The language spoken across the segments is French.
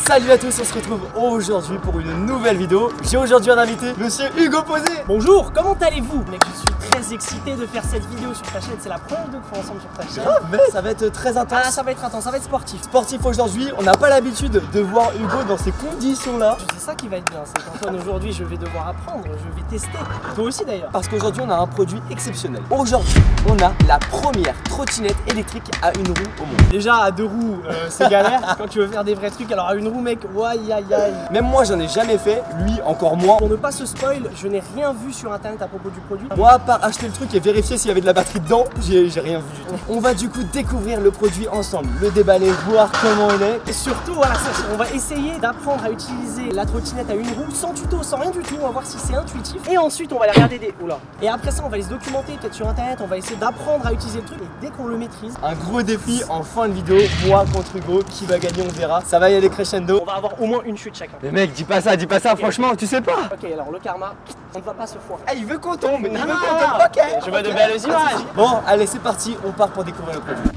Salut à tous, on se retrouve aujourd'hui pour une nouvelle vidéo. J'ai aujourd'hui un invité, monsieur Hugo Posé. Bonjour, comment allez-vous? Mec, je suis très excité de faire cette vidéo sur ta chaîne. C'est la première vidéo qu'on fait ensemble sur ta chaîne. Grave, mais ça va être très intense. Ah, ça va être intense, ça va être sportif. Sportif aujourd'hui, on n'a pas l'habitude de voir Hugo dans ces conditions-là. C'est ça qui va être bien, c'est qu'Antoine, aujourd'hui, je vais devoir apprendre, je vais tester. Toi aussi d'ailleurs. Parce qu'aujourd'hui, on a un produit exceptionnel. Aujourd'hui, on a la première trottinette électrique à une roue au monde. Déjà, à deux roues, c'est galère quand tu veux faire des vrais trucs. Alors, à une roue, mec, aïe aïe aïe. Même moi, j'en ai jamais fait, lui encore moins. Pour ne pas se spoil, je n'ai rien vu sur internet à propos du produit. Moi, à part acheter le truc et vérifier s'il y avait de la batterie dedans, j'ai rien vu du tout. On va du coup découvrir le produit ensemble, le déballer, voir comment il est. Et surtout, voilà, on va essayer d'apprendre à utiliser la trottinette à une roue sans tuto, sans rien du tout. On va voir si c'est intuitif. Et ensuite, on va aller regarder des. Oula. Et après ça, on va aller se documenter peut-être sur internet. On va essayer d'apprendre à utiliser le truc. Et dès qu'on le maîtrise, un gros défi en fin de vidéo, moi contre Hugo, qui va gagner, on verra. Ça va y aller crescendo. On va avoir au moins une chute chacun. Mais mec, dis pas ça, franchement, tu sais pas. Ok, alors le karma, on ne va pas se foirer. Ah, il veut qu'on tombe, il veut qu'on tombe. Ok, je veux de belles images. Bon, allez, c'est parti, on part pour découvrir le produit.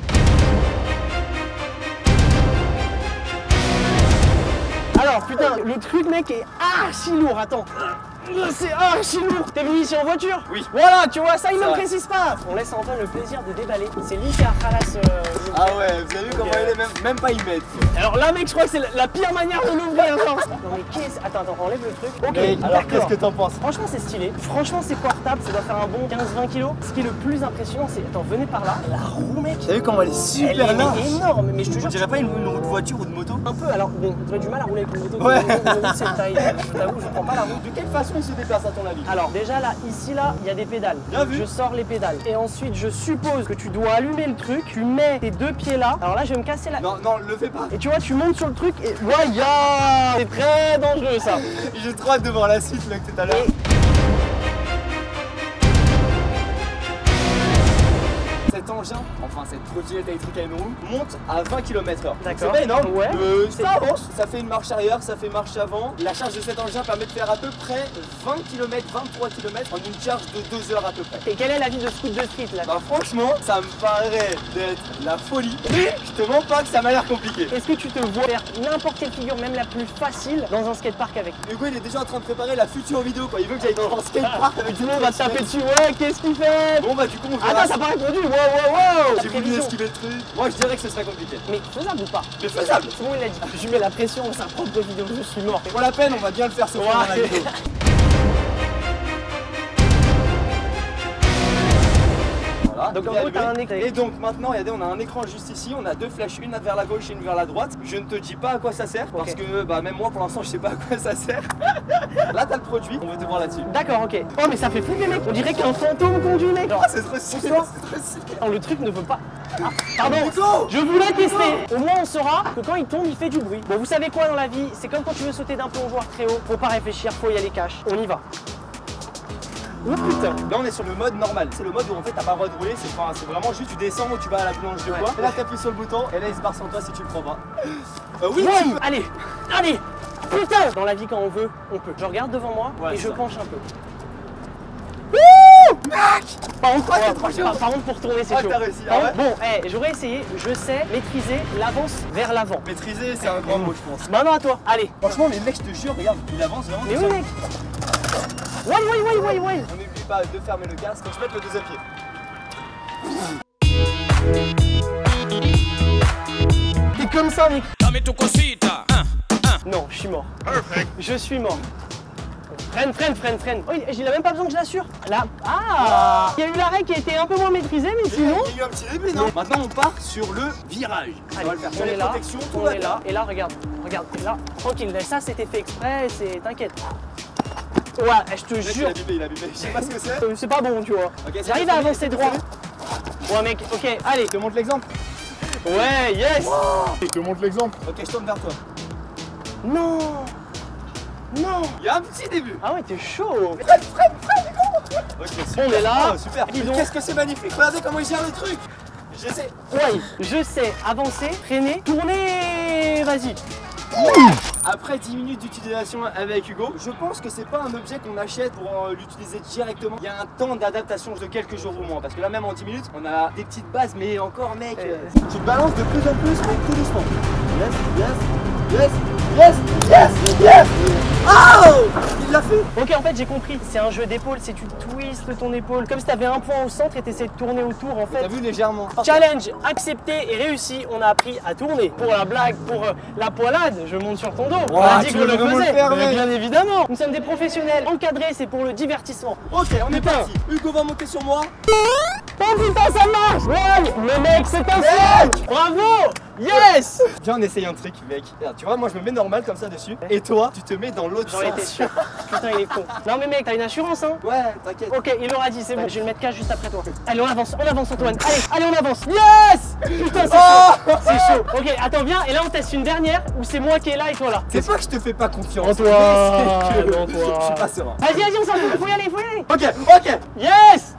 Alors putain, le truc mec est archi lourd, attends. C'est archi lourd. T'es venu ici en voiture? Oui. Voilà, tu vois, ça il ne vrai. précise pas. On laisse Antoine le plaisir de déballer. C'est lui qui a ralasse. Ah ouais, vous avez vu comment il est, même pas y mettre. Alors là mec, je crois que c'est la pire manière de l'ouvrir. Non mais qu'est-ce... Attends, enlève le truc. Ok, Mec, alors qu'est-ce que t'en penses? Franchement c'est stylé. Franchement c'est portable, ça doit faire un bon 15-20 kilos. Ce qui est le plus impressionnant c'est... Attends, venez par là. La roue mec. T'as vu comment elle est super elle large? est énorme, mais je te On jure. dirait pas une roue de voiture ou de moto? Un peu, alors bon, t'aurais du mal à rouler avec une moto. Ouais. De cette taille. Je t'avoue, je prends pas la roue. De quelle façon il se déplace à ton avis? Alors déjà là, ici là, il y a des pédales. Bien vu. Je sors les pédales. Et ensuite, je suppose que tu dois allumer le truc. Tu mets tes deux pieds là. Alors là, je vais me casser la... Non, non, le fais pas. Et tu vois, tu montes sur le truc et... Voilà. C'est très dangereux ça. J'ai trop hâte de voir la suite mec tout à l'heure. Cet engin, enfin cette trottinette électrique à une roue, monte à 20 km/h. D'accord. C'est pas énorme. Ouais. Ça avance, ça fait une marche arrière, ça fait marche avant. La charge de cet engin permet de faire à peu près 20 km, 23 km en une charge de 2 heures à peu près. Et quelle est la vie de scoot de street là? Bah franchement, ça me paraît d'être la folie. Mais je te mens pas que ça m'a l'air compliqué. Est-ce que tu te vois faire n'importe quelle figure, même la plus facile, dans un skatepark avec? Hugo il est déjà en train de préparer la future vidéo quoi. Il veut que j'aille dans un skatepark avec Tout le monde va te taper dessus. Ouais, qu'est-ce qu'il fait? Bon bah du coup on verra. Attends, ça paraît répondu. Wow. J'ai voulu esquiver le truc. Moi je dirais que ce serait compliqué. Mais faisable ou pas? Mais faisable. C'est bon, il a dit. Je mets la pression dans sa propre vidéo, je suis mort. Pour la peine, on va bien le faire ce soir dans la vidéo. Voilà, Donc en bien gros, t'as allumé. un écran. Et donc maintenant, regardez, on a un écran juste ici, on a deux flèches, une vers la gauche et une vers la droite. Je ne te dis pas à quoi ça sert, parce que bah, même moi pour l'instant je sais pas à quoi ça sert. Là t'as le produit, on veut te voir là-dessus. D'accord, ok. Oh mais ça fait flipper mec, on dirait qu'un fantôme conduit mec. Ah c'est trop stylé, c'est trop stylé. Non, le truc ne veut pas... Ah, pardon, Hugo, je voulais tester. Au moins on saura que quand il tombe, il fait du bruit. Bon, vous savez quoi dans la vie? C'est comme quand tu veux sauter d'un plongeoir très haut. Faut pas réfléchir, faut y aller cash. On y va. Oh putain. Là on est sur le mode normal, c'est le mode où en fait t'as pas le droit de rouler, c'est vraiment juste tu descends ou tu vas à la boulangerie de quoi. Et là t'appuies sur le bouton et là il se barre sans toi si tu le prends pas. Oui, Ouais. tu peux. Allez, putain. Dans la vie quand on veut, on peut. Je regarde devant moi Ouais, et c'est je ça. penche un peu. Mec. Par contre, Ah, t'es trop chaud. par contre pour tourner c'est Ah, chaud. t'as réussi, Par ah contre, bon, j'aurais essayé, je sais maîtriser l'avance vers l'avant. Maîtriser c'est un grand mot je pense. Maintenant à toi, allez. Franchement les mecs je te jure, regarde, il avance vraiment. Mais tout oui seul. mec. Ouais. On n'oublie pas de fermer le casque, je mets le deuxième pied. T'es comme ça mec. Dame tu cosita. Non, je suis mort. Je suis mort. Freine. Oh, il a même pas besoin que je l'assure. Là, il y a eu l'arrêt qui a été un peu moins maîtrisé, mais sinon... Il y a eu un petit début, non? Maintenant on part sur le virage. On va le faire sur les protections, tout va bien. Et là, regarde, et là, tranquille, ça c'était fait exprès, t'inquiète. Ouais, je te jure, Il a abîmé, je sais pas ce que c'est. c'est pas bon, tu vois. Ok, J'arrive à avancer droit. Ouais mec, ok, allez. Je te montre l'exemple. Ouais, yes. Je te montre l'exemple. Ok, je tourne vers toi. Non. Il y a un petit début. Ah ouais, t'es chaud. Freine. Ok, On est là. Oh, super. Dis donc. Qu'est-ce que c'est magnifique. Regardez comment il gère le truc. J'essaie. Ouais, je sais avancer, freiner, tourner, vas-y. Après 10 minutes d'utilisation avec Hugo, je pense que c'est pas un objet qu'on achète pour l'utiliser directement. Il y a un temps d'adaptation de quelques jours au moins. Parce que là même en 10 minutes, on a des petites bases, mais encore mec, tu te balances de plus en plus, mais tout doucement. Yes. Yes! Yes! Yes! Oh! Il l'a fait! Ok, en fait, j'ai compris. C'est un jeu d'épaule, c'est tu twistes ton épaule. Comme si t'avais un point au centre et t'essayais de tourner autour, en fait. T'as vu légèrement. Challenge accepté et réussi. On a appris à tourner. Pour la blague, pour la poilade, je monte sur ton dos. On a dit qu'on le faisait. Mais bien évidemment. Nous sommes des professionnels. Encadrés, c'est pour le divertissement. Ok, on est parti. Hugo va monter sur moi. Oh putain, ça marche! Ouais, le mec, c'est un mec! Bravo! Yes! Viens, on essaye un truc, mec. Regarde, tu vois, moi je me mets normal comme ça dessus. Et toi, tu te mets dans l'autre sens. J'en étais sûr. Putain, il est con. Non, mais mec, t'as une assurance, hein? Ouais, t'inquiète. Ok, il aura dit, c'est bon. Je vais le mettre cash juste après toi. Allez, on avance, Antoine. Allez, on avance. Yes! Putain, c'est chaud. C'est chaud. Ok, attends, viens. Et là, on teste une dernière où c'est moi qui est là et toi là. C'est pas que je te fais pas confiance. Antoine, c'est que je suis pas serein. Vas-y, on s'en fout. Faut y aller. Ok. Yes!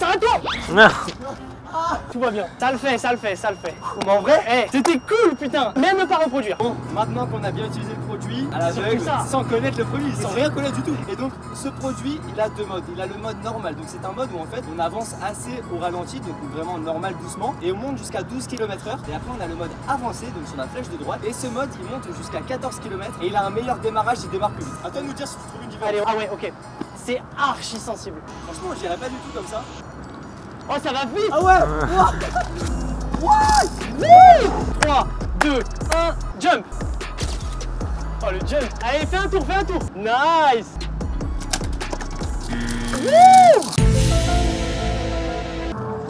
Arrête-toi! Tout va bien. Ça le fait. Mais en vrai, Eh, c'était cool, putain. Même ne pas reproduire. bon, maintenant qu'on a bien utilisé le produit à Surtout l'aveugle, ça. sans connaître le produit, sans rien connaître du tout. Et donc, ce produit, il a deux modes. Il a le mode normal. Donc, c'est un mode où en fait, on avance assez au ralenti, donc vraiment normal, doucement, et on monte jusqu'à 12 km/h. Et après, on a le mode avancé, donc sur la flèche de droite. Et ce mode, il monte jusqu'à 14 km et il a un meilleur démarrage, il démarre plus vite. À toi de nous dire si tu trouves une différence. Allez, ah ouais, ok. C'est archi sensible. Franchement, je dirais pas du tout comme ça. Oh, ça va vite. Ah ouais. 3, 2, 1, jump. Oh, le jump. Allez, fais un tour. Nice.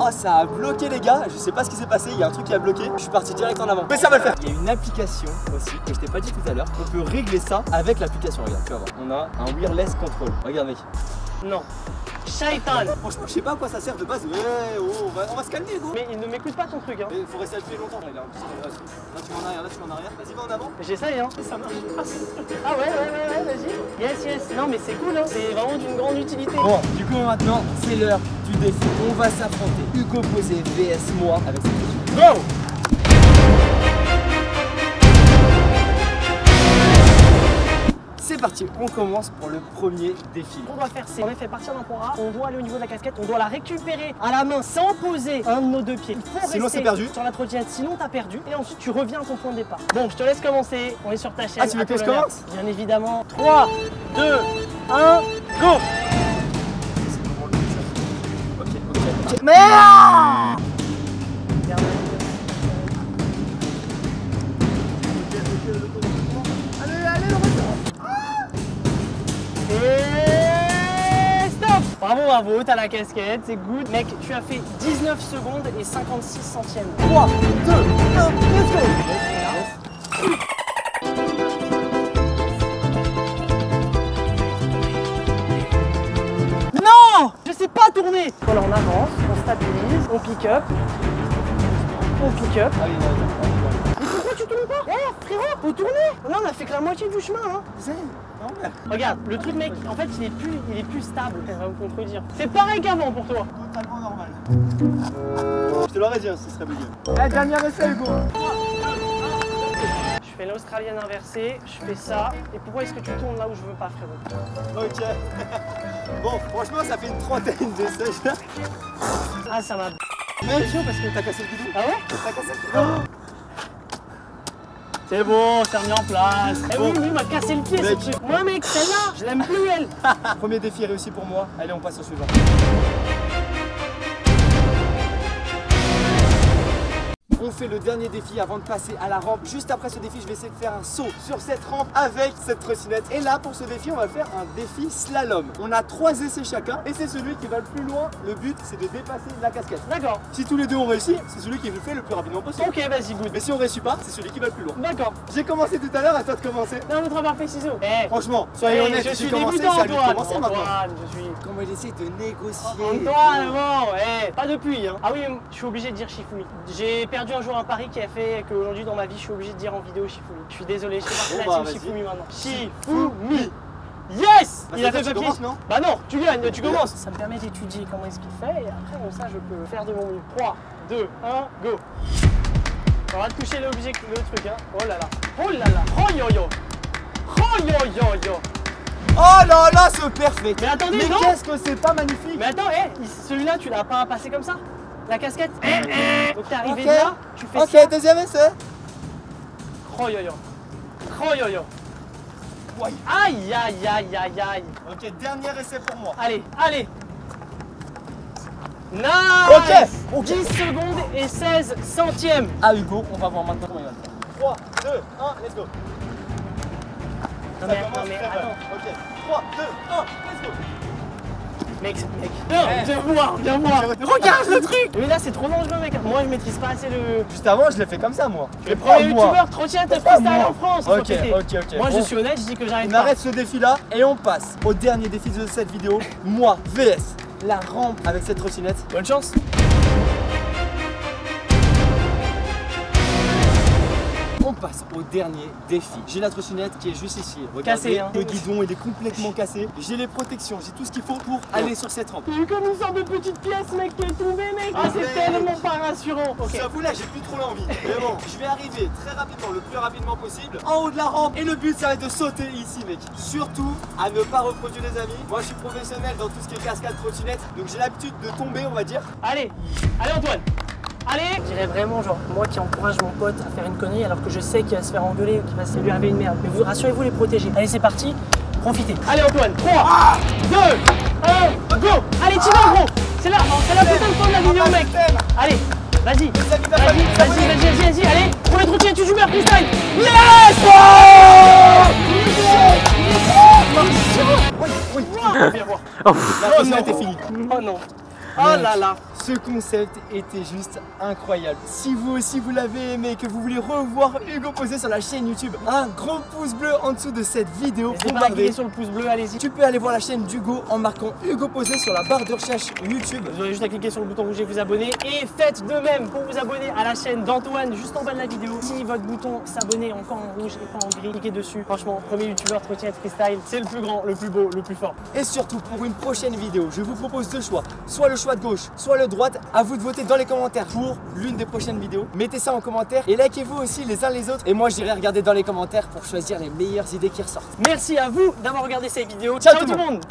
Oh, ça a bloqué les gars, je sais pas ce qui s'est passé, il y a un truc qui a bloqué, je suis parti direct en avant. Mais ça va le faire. Il y a une application aussi, que je t'ai pas dit tout à l'heure, on peut régler ça avec l'application, regarde, tu vas voir. On a un wireless control, regarde mec. Non. Shaitan. Franchement, je sais pas à quoi ça sert de base, ouais, oh, on va se calmer Hugo. Mais il ne m'écoute pas ton truc, hein. Mais faut rester appuyé longtemps, là, là tu vas en arrière, là tu vas en arrière, vas-y va en avant. J'essaye, hein. Ça marche. Ah ouais, vas-y. Yes. Non, mais c'est cool, hein. C'est vraiment d'une grande utilité. Bon, du coup maintenant, c'est l'heure du défi. On va s'affronter. Hugo Posé vs moi avec cette question. Go! C'est parti, on commence pour le premier défi. Ce qu'on doit faire, c'est en effet partir d'un point A, on doit aller au niveau de la casquette, on doit la récupérer à la main sans poser un de nos deux pieds. Il faut Sinon, rester c'est perdu. sur la trottinette, sinon t'as perdu. Et ensuite tu reviens à ton point de départ. Bon, je te laisse commencer, on est sur ta chaîne. Ah, tu veux que je commence? Bien évidemment. 3, 2, 1, go! Ok. Merde! Et stop! Bravo, t'as la casquette, c'est good. Mec, tu as fait 19 secondes et 56 centièmes. 3, 2, 1, let's go! Non! Je sais pas tourner! Voilà, on avance, on stabilise, on pick up. On pick up. Ah oui, non. Mais pourquoi tu tournes pas? Eh frérot, faut tourner! Là, on a fait que la moitié du chemin, hein. Regarde, le truc mec, en fait il est plus stable, ça va me contredire. C'est pareil qu'avant pour toi. Totalement normal. Je te l'aurais dit, hein, ce serait mieux. Eh, dernier essai Hugo. Je fais l'australienne inversée, je fais ça. Et pourquoi est-ce que tu tournes là où je veux pas, frérot? Ok. Bon, franchement, ça fait une trentaine d'essais là. Ah, ça m'a... Mais chaud parce que t'as cassé le bidon. Ah ouais? T'as cassé le bidon. C'est bon, c'est remis en place. Eh Bon. oui, il m'a cassé le pied ce Mec. truc. Moi mec, celle-là, je l'aime plus elle. Premier défi réussi pour moi. Allez, on passe au suivant. On fait le dernier défi avant de passer à la rampe. Juste après ce défi, je vais essayer de faire un saut sur cette rampe avec cette trottinette. Et là, pour ce défi, on va faire un défi slalom. On a 3 essais chacun et c'est celui qui va le plus loin. Le but, c'est de dépasser la casquette. D'accord. Si tous les deux ont réussi, c'est celui qui le fait le plus rapidement possible. Ok, vas-y, good. Mais si on réussit pas, c'est celui qui va le plus loin. D'accord. J'ai commencé tout à l'heure, à toi de commencer. Non, notre avoir fait ciseaux. Eh, Franchement, soyez honnête, je j'ai suis commencé, débutant, c'est à lui de Antoine. commencer maintenant. Antoine, je suis... Comment il essaie de négocier. Antoine, bon, pas depuis. Hein. Ah oui, je suis obligé de dire Shifumi. J'ai perdu un jour un pari qui a fait qu'aujourd'hui dans ma vie, je suis obligé de dire en vidéo Shifumi. Je suis désolé, je suis parti Bon, la team vas-y. Shifumi maintenant. Shifumi. Yes! Bah, Il a c'est fait toi, tu papier. commences, non? Bah non, tu gagnes, tu commences. Ça me permet d'étudier comment est-ce qu'il fait et après comme ça je peux faire de mon mieux. 3, 2, 1, go. On va toucher l'objet, le truc hein. Oh là là. Oh là là. Oh yo yo. Oh yo yo yo. Oh là là, c'est parfait. Mais attendez, mais non. qu'est-ce que c'est pas magnifique. Mais attends, celui-là tu l'as pas passé comme ça? La casquette. Donc t'es arrivé Ok. de là, tu fais Ok, ça. deuxième essai. Oh yo yo. Oh yo yo. Ouais. Aïe aïe aïe aïe aïe. Ok, dernier essai pour moi. Allez, allez. Nice. Ok. 10 secondes et 16 centièmes. Ah Hugo, on va voir maintenant comment il va le faire. 3, 2, 1, let's go. Non mais Très attends. bien. Ok, 3, 2, 1, let's go. Mec. Non, viens voir. Regarde le truc. Mais là c'est trop dangereux mec. Moi je maîtrise pas assez le. Juste avant, je l'ai fait comme ça moi. Le premier youtubeur trottinette freestyle en France. il faut Ok. péter. Moi je suis honnête, je dis que j'arrête On pas. arrête ce défi là et on passe au dernier défi de cette vidéo. Moi vs la rampe avec cette trottinette. Bonne chance. On passe au dernier défi. J'ai la trottinette qui est juste ici. Regardez, Cassée, hein. le guidon il est complètement cassé. J'ai les protections, j'ai tout ce qu'il faut pour aller sur cette rampe. J'ai eu comme une sorte de petite pièce mec qui est tombée mec. Ah c'est mec. tellement pas rassurant. Ok. J'avoue là j'ai plus trop l'envie. Mais bon, je vais arriver très rapidement, le plus rapidement possible, en haut de la rampe. Et le but ça va être de sauter ici mec. Surtout à ne pas reproduire les amis. Moi je suis professionnel dans tout ce qui est cascade trottinette. Donc j'ai l'habitude de tomber on va dire. Allez Antoine. Allez. Je dirais vraiment genre moi qui encourage mon pote à faire une connerie alors que je sais qu'il va se faire engueuler ou qu'il va se lui arriver une merde. Mais vous rassurez-vous les protéger. Allez c'est parti, profitez. Allez Antoine, 3, 2, 1, go. Allez t'y vas gros. C'est là putain de fin de la vidéo mec. Allez, vas-y, allez, pour les trottinettes tu joues bien freestyle. Yes. Oui. Viens voir. La trottinette est finie. Oh non. Oh là là. Ce concept était juste incroyable. Si vous aussi vous l'avez aimé et que vous voulez revoir Hugo poser sur la chaîne YouTube, un gros pouce bleu en dessous de cette vidéo. N'hésitez pas à cliquer sur le pouce bleu, allez-y. Tu peux aller voir la chaîne d'Hugo en marquant Hugo posé sur la barre de recherche YouTube. Vous aurez juste à cliquer sur le bouton rouge et vous abonner. Et faites de même pour vous abonner à la chaîne d'Antoine juste en bas de la vidéo. Si votre bouton s'abonner encore en rouge et pas en gris, cliquez dessus. Franchement, premier youtubeur trottinette freestyle, c'est le plus grand, le plus beau, le plus fort. Et surtout pour une prochaine vidéo, je vous propose deux choix. Soit le choix de gauche, soit le droite. À vous de voter dans les commentaires pour l'une des prochaines vidéos. Mettez ça en commentaire et likez-vous aussi les uns les autres. Et moi j'irai regarder dans les commentaires pour choisir les meilleures idées qui ressortent. Merci à vous d'avoir regardé cette vidéo. Ciao Ciao tout le monde.